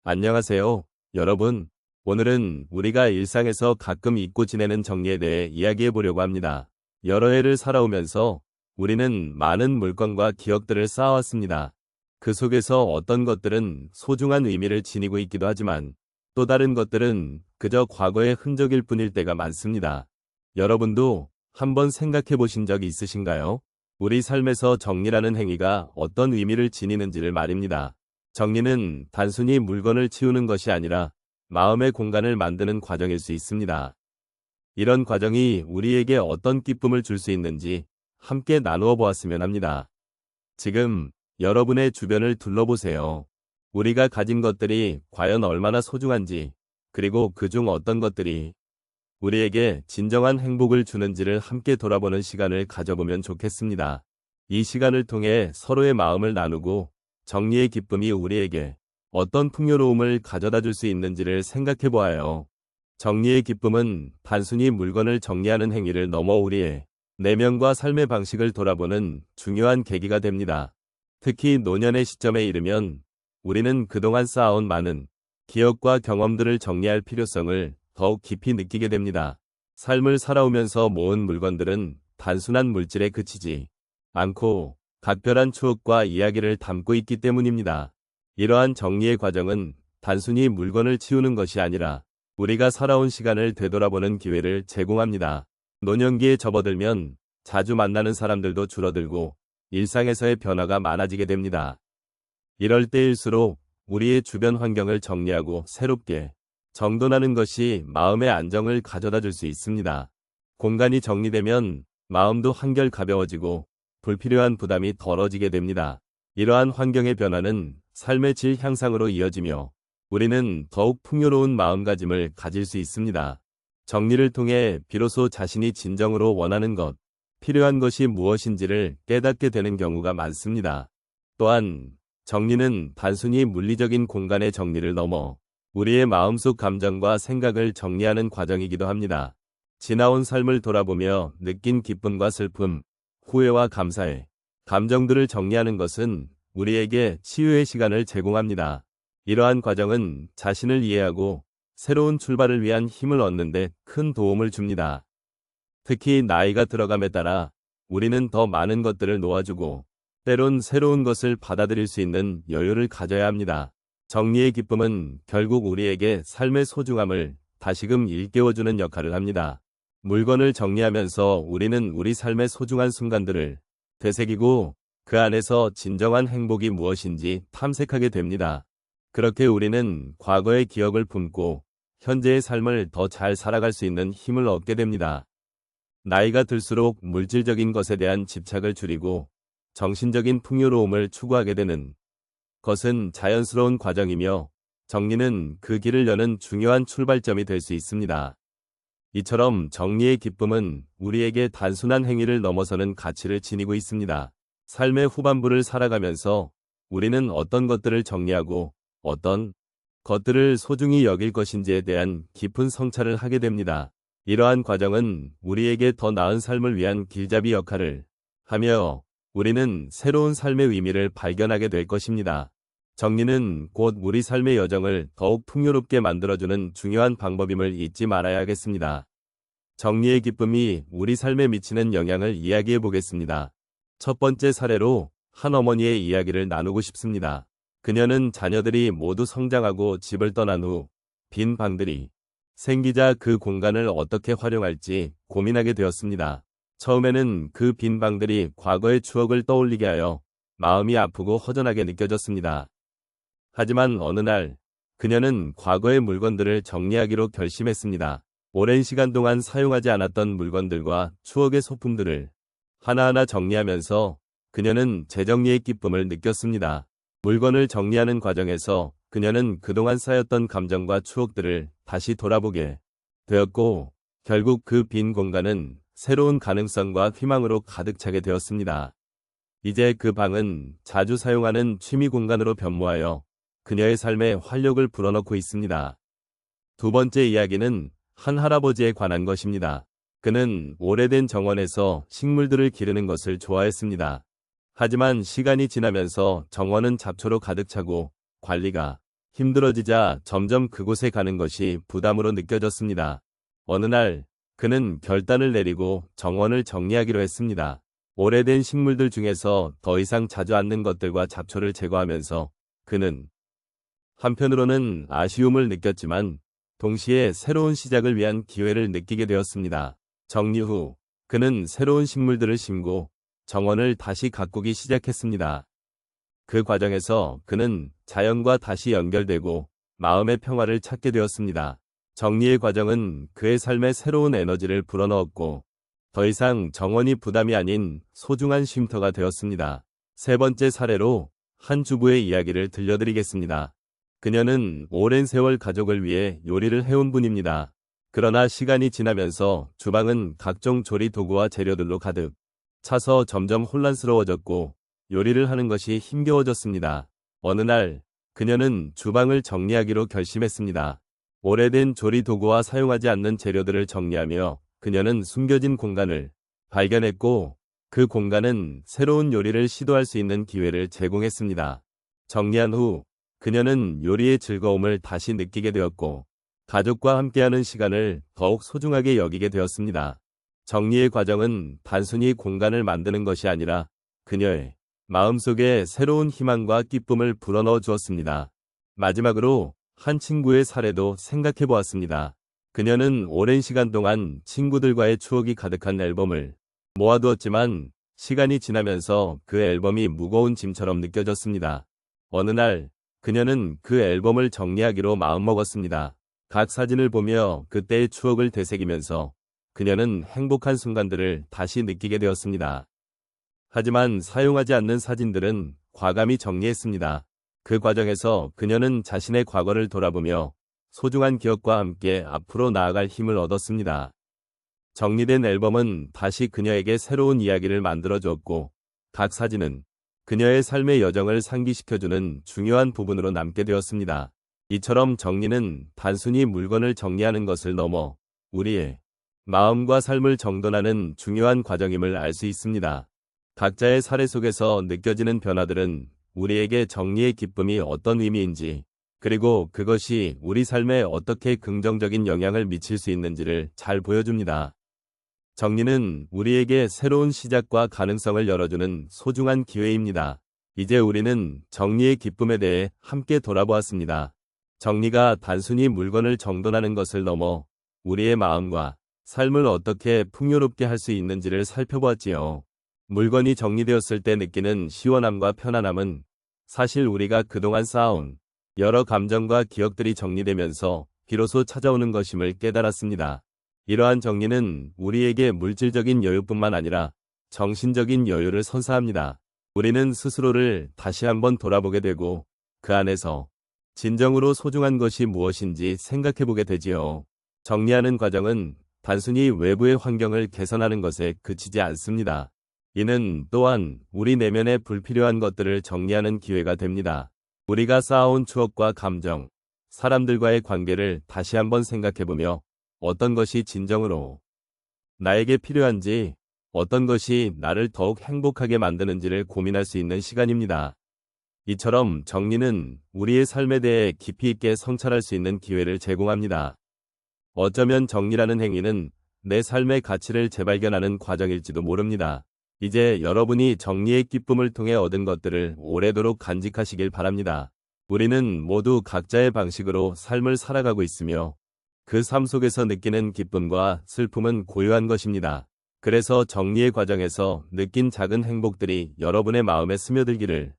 안녕하세요, 여러분. 오늘은 우리가 일상에서 가끔 잊고 지내는 정리에 대해 이야기해 보려고 합니다. 여러 해를 살아오면서 우리는 많은 물건과 기억들을 쌓아왔습니다. 그 속에서 어떤 것들은 소중한 의미를 지니고 있기도 하지만 또 다른 것들은 그저 과거의 흔적일 뿐일 때가 많습니다. 여러분도 한번 생각해 보신 적이 있으신가요? 우리 삶에서 정리라는 행위가 어떤 의미를 지니는지를 말입니다. 정리는 단순히 물건을 치우는 것이 아니라 마음의 공간을 만드는 과정일 수 있습니다. 이런 과정이 우리에게 어떤 기쁨을 줄 수 있는지 함께 나누어 보았으면 합니다. 지금 여러분의 주변을 둘러보세요. 우리가 가진 것들이 과연 얼마나 소중한지, 그리고 그중 어떤 것들이 우리에게 진정한 행복을 주는지를 함께 돌아보는 시간을 가져보면 좋겠습니다. 이 시간을 통해 서로의 마음을 나누고 정리의 기쁨이 우리에게 어떤 풍요로움을 가져다 줄 수 있는지를 생각해 보아요. 정리의 기쁨은 단순히 물건을 정리하는 행위를 넘어 우리의 내면과 삶의 방식을 돌아보는 중요한 계기가 됩니다. 특히 노년의 시점에 이르면 우리는 그동안 쌓아온 많은 기억과 경험들을 정리할 필요성을 더욱 깊이 느끼게 됩니다. 삶을 살아오면서 모은 물건들은 단순한 물질에 그치지 않고 각별한 추억과 이야기를 담고 있기 때문입니다. 이러한 정리의 과정은 단순히 물건을 치우는 것이 아니라 우리가 살아온 시간을 되돌아보는 기회를 제공합니다. 노년기에 접어들면 자주 만나는 사람들도 줄어들고 일상에서의 변화가 많아지게 됩니다. 이럴 때일수록 우리의 주변 환경을 정리하고 새롭게 정돈하는 것이 마음의 안정을 가져다 줄 수 있습니다. 공간이 정리되면 마음도 한결 가벼워지고 불필요한 부담이 덜어지게 됩니다. 이러한 환경의 변화는 삶의 질 향상으로 이어지며 우리는 더욱 풍요로운 마음가짐을 가질 수 있습니다. 정리를 통해 비로소 자신이 진정으로 원하는 것, 필요한 것이 무엇인지를 깨닫게 되는 경우가 많습니다. 또한 정리는 단순히 물리적인 공간의 정리를 넘어 우리의 마음속 감정과 생각을 정리하는 과정이기도 합니다. 지나온 삶을 돌아보며 느낀 기쁨과 슬픔, 후회와 감사의 감정들을 정리하는 것은 우리에게 치유의 시간을 제공합니다. 이러한 과정은 자신을 이해하고 새로운 출발을 위한 힘을 얻는 데 큰 도움을 줍니다. 특히 나이가 들어감에 따라 우리는 더 많은 것들을 놓아주고 때론 새로운 것을 받아들일 수 있는 여유를 가져야 합니다. 정리의 기쁨은 결국 우리에게 삶의 소중함을 다시금 일깨워주는 역할을 합니다. 물건을 정리하면서 우리는 우리 삶의 소중한 순간들을 되새기고 그 안에서 진정한 행복이 무엇인지 탐색하게 됩니다. 그렇게 우리는 과거의 기억을 품고 현재의 삶을 더 잘 살아갈 수 있는 힘을 얻게 됩니다. 나이가 들수록 물질적인 것에 대한 집착을 줄이고 정신적인 풍요로움을 추구하게 되는 것은 자연스러운 과정이며 정리는 그 길을 여는 중요한 출발점이 될 수 있습니다. 이처럼 정리의 기쁨은 우리에게 단순한 행위를 넘어서는 가치를 지니고 있습니다. 삶의 후반부를 살아가면서 우리는 어떤 것들을 정리하고 어떤 것들을 소중히 여길 것인지에 대한 깊은 성찰을 하게 됩니다. 이러한 과정은 우리에게 더 나은 삶을 위한 길잡이 역할을 하며 우리는 새로운 삶의 의미를 발견하게 될 것입니다. 정리는 곧 우리 삶의 여정을 더욱 풍요롭게 만들어주는 중요한 방법임을 잊지 말아야겠습니다. 정리의 기쁨이 우리 삶에 미치는 영향을 이야기해 보겠습니다. 첫 번째 사례로 한 어머니의 이야기를 나누고 싶습니다. 그녀는 자녀들이 모두 성장하고 집을 떠난 후 빈 방들이 생기자 그 공간을 어떻게 활용할지 고민하게 되었습니다. 처음에는 그 빈 방들이 과거의 추억을 떠올리게 하여 마음이 아프고 허전하게 느껴졌습니다. 하지만 어느 날 그녀는 과거의 물건들을 정리하기로 결심했습니다. 오랜 시간 동안 사용하지 않았던 물건들과 추억의 소품들을 하나하나 정리하면서 그녀는 재정리의 기쁨을 느꼈습니다. 물건을 정리하는 과정에서 그녀는 그동안 쌓였던 감정과 추억들을 다시 돌아보게 되었고 결국 그 빈 공간은 새로운 가능성과 희망으로 가득 차게 되었습니다. 이제 그 방은 자주 사용하는 취미 공간으로 변모하여 그녀의 삶에 활력을 불어넣고 있습니다. 두 번째 이야기는 한 할아버지에 관한 것입니다. 그는 오래된 정원에서 식물들을 기르는 것을 좋아했습니다. 하지만 시간이 지나면서 정원은 잡초로 가득 차고 관리가 힘들어지자 점점 그곳에 가는 것이 부담으로 느껴졌습니다. 어느 날 그는 결단을 내리고 정원을 정리하기로 했습니다. 오래된 식물들 중에서 더 이상 자주 않는 것들과 잡초를 제거하면서 그는 한편으로는 아쉬움을 느꼈지만 동시에 새로운 시작을 위한 기회를 느끼게 되었습니다. 정리 후 그는 새로운 식물들을 심고 정원을 다시 가꾸기 시작했습니다. 그 과정에서 그는 자연과 다시 연결되고 마음의 평화를 찾게 되었습니다. 정리의 과정은 그의 삶에 새로운 에너지를 불어넣었고 더 이상 정원이 부담이 아닌 소중한 쉼터가 되었습니다. 세 번째 사례로 한 주부의 이야기를 들려드리겠습니다. 그녀는 오랜 세월 가족을 위해 요리를 해온 분입니다. 그러나 시간이 지나면서 주방은 각종 조리 도구와 재료들로 가득 차서 점점 혼란스러워졌고 요리를 하는 것이 힘겨워졌습니다. 어느 날 그녀는 주방을 정리하기로 결심했습니다. 오래된 조리 도구와 사용하지 않는 재료들을 정리하며 그녀는 숨겨진 공간을 발견했고 그 공간은 새로운 요리를 시도할 수 있는 기회를 제공했습니다. 정리한 후 그녀는 요리의 즐거움을 다시 느끼게 되었고 가족과 함께하는 시간을 더욱 소중하게 여기게 되었습니다. 정리의 과정은 단순히 공간을 만드는 것이 아니라 그녀의 마음속에 새로운 희망과 기쁨을 불어넣어 주었습니다. 마지막으로 한 친구의 사례도 생각해 보았습니다. 그녀는 오랜 시간 동안 친구들과의 추억이 가득한 앨범을 모아두었지만 시간이 지나면서 그 앨범이 무거운 짐처럼 느껴졌습니다. 어느 날 그녀는 그 앨범을 정리하기로 마음먹었습니다. 각 사진을 보며 그때의 추억을 되새기면서 그녀는 행복한 순간들을 다시 느끼게 되었습니다. 하지만 사용하지 않는 사진들은 과감히 정리했습니다. 그 과정에서 그녀는 자신의 과거를 돌아보며 소중한 기억과 함께 앞으로 나아갈 힘을 얻었습니다. 정리된 앨범은 다시 그녀에게 새로운 이야기를 만들어 주었고 각 사진은 그녀의 삶의 여정을 상기시켜주는 중요한 부분으로 남게 되었습니다. 이처럼 정리는 단순히 물건을 정리하는 것을 넘어 우리의 마음과 삶을 정돈하는 중요한 과정임을 알 수 있습니다. 각자의 사례 속에서 느껴지는 변화들은 우리에게 정리의 기쁨이 어떤 의미인지, 그리고 그것이 우리 삶에 어떻게 긍정적인 영향을 미칠 수 있는지를 잘 보여줍니다. 정리는 우리에게 새로운 시작과 가능성을 열어주는 소중한 기회입니다. 이제 우리는 정리의 기쁨에 대해 함께 돌아보았습니다. 정리가 단순히 물건을 정돈하는 것을 넘어 우리의 마음과 삶을 어떻게 풍요롭게 할 수 있는지를 살펴보았지요. 물건이 정리되었을 때 느끼는 시원함과 편안함은 사실 우리가 그동안 쌓아온 여러 감정과 기억들이 정리되면서 비로소 찾아오는 것임을 깨달았습니다. 이러한 정리는 우리에게 물질적인 여유뿐만 아니라 정신적인 여유를 선사합니다. 우리는 스스로를 다시 한번 돌아보게 되고 그 안에서 진정으로 소중한 것이 무엇인지 생각해보게 되지요. 정리하는 과정은 단순히 외부의 환경을 개선하는 것에 그치지 않습니다. 이는 또한 우리 내면의 불필요한 것들을 정리하는 기회가 됩니다. 우리가 쌓아온 추억과 감정, 사람들과의 관계를 다시 한번 생각해보며 어떤 것이 진정으로 나에게 필요한지, 어떤 것이 나를 더욱 행복하게 만드는지를 고민할 수 있는 시간입니다. 이처럼 정리는 우리의 삶에 대해 깊이 있게 성찰할 수 있는 기회를 제공합니다. 어쩌면 정리라는 행위는 내 삶의 가치를 재발견하는 과정일지도 모릅니다. 이제 여러분이 정리의 기쁨을 통해 얻은 것들을 오래도록 간직하시길 바랍니다. 우리는 모두 각자의 방식으로 삶을 살아가고 있으며 그 삶 속에서 느끼는 기쁨과 슬픔은 고유한 것입니다. 그래서 정리의 과정에서 느낀 작은 행복들이 여러분의 마음에 스며들기를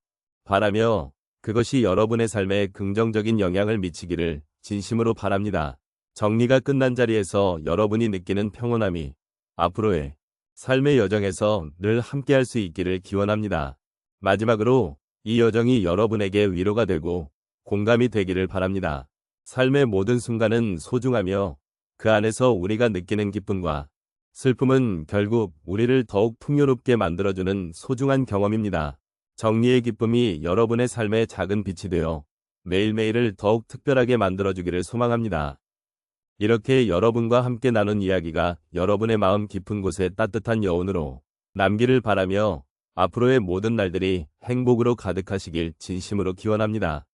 바라며 그것이 여러분의 삶에 긍정적인 영향을 미치기를 진심으로 바랍니다. 정리가 끝난 자리에서 여러분이 느끼는 평온함이 앞으로의 삶의 여정에서 늘 함께할 수 있기를 기원합니다. 마지막으로 이 여정이 여러분에게 위로가 되고 공감이 되기를 바랍니다. 삶의 모든 순간은 소중하며 그 안에서 우리가 느끼는 기쁨과 슬픔은 결국 우리를 더욱 풍요롭게 만들어주는 소중한 경험입니다. 정리의 기쁨이 여러분의 삶의 작은 빛이 되어 매일매일을 더욱 특별하게 만들어주기를 소망합니다. 이렇게 여러분과 함께 나눈 이야기가 여러분의 마음 깊은 곳에 따뜻한 여운으로 남기를 바라며 앞으로의 모든 날들이 행복으로 가득하시길 진심으로 기원합니다.